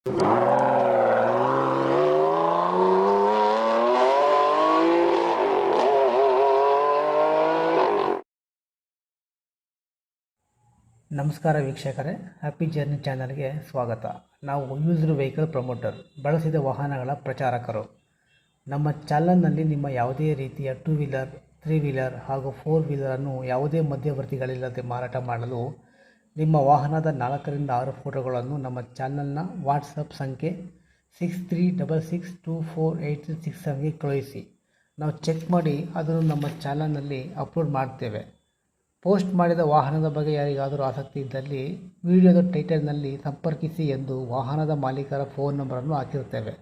ನಮಸ್ಕಾರ ವೀಕ್ಷಕರೇ, happy journey ಚಾನಲ್ಗೆ ಸ್ವಾಗತ. ನಾವು ಯೂಸ್ಡ್ ವೆಹಿಕಲ್ ಪ್ರಮೋಟರ್, ಬಳಸಿದ ವಾಹನಗಳ ಪ್ರಚಾರಕರು. ನಮ್ಮ ಚಾನಲ್ನಲ್ಲಿ ನಿಮ್ಮ ಯಾವುದೇ ರೀತಿಯ 2 ವೀಲರ್, 3 ವೀಲರ್ ಹಾಗೂ 4 ವೀಲರನ್ನು ಯಾವುದೇ ಮಧ್ಯವರ್ತಿಗಳಿಲ್ಲದೆ ಮಾರಾಟ ಮಾಡಲು ನಿಮ್ಮ ವಾಹನದ 4 ರಿಂದ 6 ಫೋಟೋಗಳನ್ನು ನಮ್ಮ ಚಾನಲ್ನ ವಾಟ್ಸಪ್ ಸಂಖ್ಯೆ 6366248367ಗೆ ಕಳುಹಿಸಿ. ನಾವು ಚೆಕ್ ಮಾಡಿ ಅದನ್ನು ನಮ್ಮ ಚಾನಲ್ನಲ್ಲಿ ಅಪ್ಲೋಡ್ ಮಾಡ್ತೇವೆ. ಪೋಸ್ಟ್ ಮಾಡಿದ ವಾಹನದ ಬಗ್ಗೆ ಯಾರಿಗಾದರೂ ಆಸಕ್ತಿ ಇದ್ದಲ್ಲಿ ವಿಡಿಯೋದ ಟೈಟಲ್ನಲ್ಲಿ ಸಂಪರ್ಕಿಸಿ ಎಂದು ವಾಹನದ ಮಾಲೀಕರ ಫೋನ್ ನಂಬರನ್ನು ಹಾಕಿರುತ್ತೇವೆ.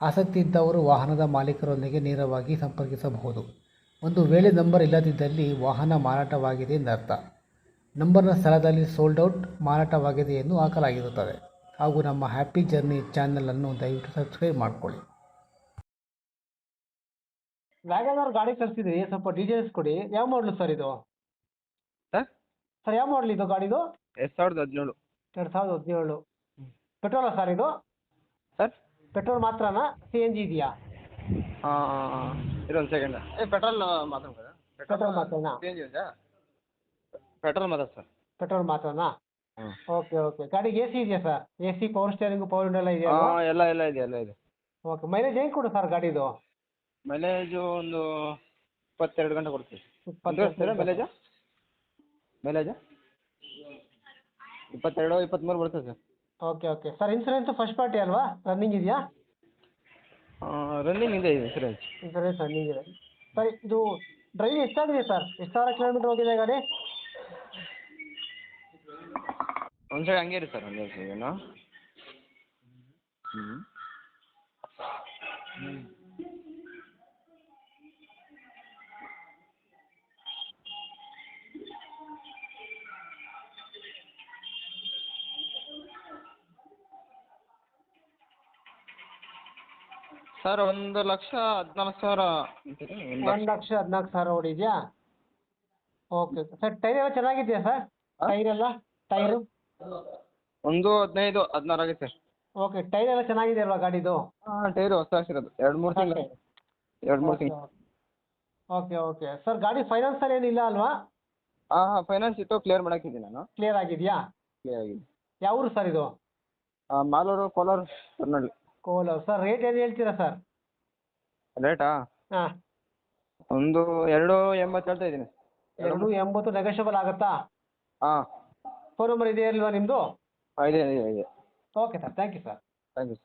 ಆಸಕ್ತಿ ಇದ್ದವರು ವಾಹನದ ಮಾಲೀಕರೊಂದಿಗೆ ನೇರವಾಗಿ ಸಂಪರ್ಕಿಸಬಹುದು. ಒಂದು ವೇಳೆ ನಂಬರ್ ಇಲ್ಲದಿದ್ದಲ್ಲಿ ವಾಹನ ಮಾರಾಟವಾಗಿದೆ ಎಂದರ್ಥ. ನಂಬರ್ನ ಸ್ಥಳದಲ್ಲಿ ಸೋಲ್ಡ್ ಔಟ್, ಮಾರಾಟವಾಗಿದೆ ಎಂದು ಹಾಕಲಾಗಿರುತ್ತದೆ. ಹಾಗೂ ನಮ್ಮ ಹ್ಯಾಪಿ ಜರ್ನಿ ಚಾನಲನ್ನು ದಯವಿಟ್ಟು ಸಬ್ಸ್ಕ್ರೈಬ್ ಮಾಡಿಕೊಳ್ಳಿ. ವ್ಯಾಗನರ್ ಗಾಡಿ ಕಳಿಸಿದ್ರಿ, ಸ್ವಲ್ಪ ಡೀಟೇಲ್ಸ್ ಕೊಡಿ. ಯಾವ ಮಾಡಲು ಸರ್ ಇದು? ಸರ್ ಯಾವ ಮಾಡಲ್ ಇದು ಗಾಡಿದು? 2017. 2017. ಪೆಟ್ರೋಲಾ ಸರ್ ಇದು? ಸರ್ ಪೆಟ್ರೋಲ್ ಮಾತ್ರನಾ, CNG ಇದೆಯಾ? ಇದೊಂದು ಸೆಕೆಂಡ್. ಪೆಟ್ರೋಲ್ ಮಾತ್ರ ಪೆಟ್ರೋಲ್ ಮಾತ್ರನಾ? ಪೆಟ್ರೋಲ್ ಮಾತ್ರ ಸರ್. ಪೆಟ್ರೋಲ್ ಮಾತ್ರನಾ? Okay okay. ಗಾಡಿಗೆ AC ಇದೆಯಾ sir? AC, power steering, power window ಎಲ್ಲ ಇದೆಯಾ? ಎಲ್ಲ ಇದೆ. ಓಕೆ. ಮೈಲೇಜ್ ಹೆಂಗೆ ಕೊಡು ಸರ್ ಗಾಡಿದು? ಮೈಲೇಜು ಒಂದು 22 ಗಂಟೆ ಕೊಡ್ತೀವಿ. 22 ಮೈಲೇಜಾ 22-23 ಬರ್ತದೆ sir. Okay okay sir. Insurance first party ಅಲ್ವಾ? ರನ್ನಿಂಗ್ ಇದೆಯಾ? ರನ್ನಿಂಗ್ ಇದೆ ಇನ್ಸೂರೆನ್ಸ್. ಇನ್ಸೂರೆನ್ಸ್ ರನ್ನಿಂಗ್ ಇದೆ. ಸರ್ ಇದು ಡ್ರೈವ್ ಎಷ್ಟಾಗಿದೆ ಸರ್? ಎಷ್ಟು ಸಾವಿರ ಕಿಲೋಮೀಟ್ರ್ ಹೋಗಿದೆ ಗಾಡಿ? ಒಂದು ಸೈಡ್ ಹಂಗೆ ಇರಿ ಸರ್, ಒಂದು ಏನು ಸರ್ 1,14,000. 1,14,000 ಓಡಿದೆಯಾ? Okay sir. ಟೈರ್ ಎಲ್ಲ ಚೆನ್ನಾಗಿದೆಯಾ ಸರ್? ಟೈರು ಒಂದು 15-16 ಆಗಿದೆ ಸರ್. ಓಕೆ. ಟೈರ್ ಎಲ್ಲ ಚೆನ್ನಾಗಿದೆ ಅಲ್ವಾ ಗಾಡಿದು? ಟೈರು ಹೊಸ ಹಾಕ್ಸಿರೋದು 2-3 ತಿಂಗಳು. 2-3 ತಿಂಗಳು. Okay okay sir. ಗಾಡಿ ಫೈನಾನ್ಸಲ್ಲಿ ಏನಿಲ್ಲ ಅಲ್ವಾ? ಫೈನಾನ್ಸ್ ಇತ್ತು, ಕ್ಲಿಯರ್ ಮಾಡಾಕಿದ್ದೀನಿ ನಾನು. ಕ್ಲಿಯರ್ ಆಗಿದೆಯಾ? ಕ್ಲಿಯರ್ ಆಗಿದೆ. ಯಾವ ಊರು ಸರ್ ಇದು? ಮಾಲೂರು, ಕೋಲಾರ, ಕರ್ನಾಟಕ. ಕೋಲಾರ. ಸರ್ ರೇಟ್ ಏನು ಹೇಳ್ತೀರಾ ಸರ್? ರೇಟಾ ಹಾಂ, ಒಂದು 2,80 ಹೇಳ್ತಾ ಇದ್ದೀನಿ. 2,80 ನೆಗೋಷಿಯಬಲ್ ಆಗುತ್ತಾ? ಹಾಂ, ಫೋನ್ ನಂಬರ್ ಇದೆಯಲ್ವಾ ನಿಮ್ಮದು? ಇದೆ. Okay sir. Thank you sir. Thank you.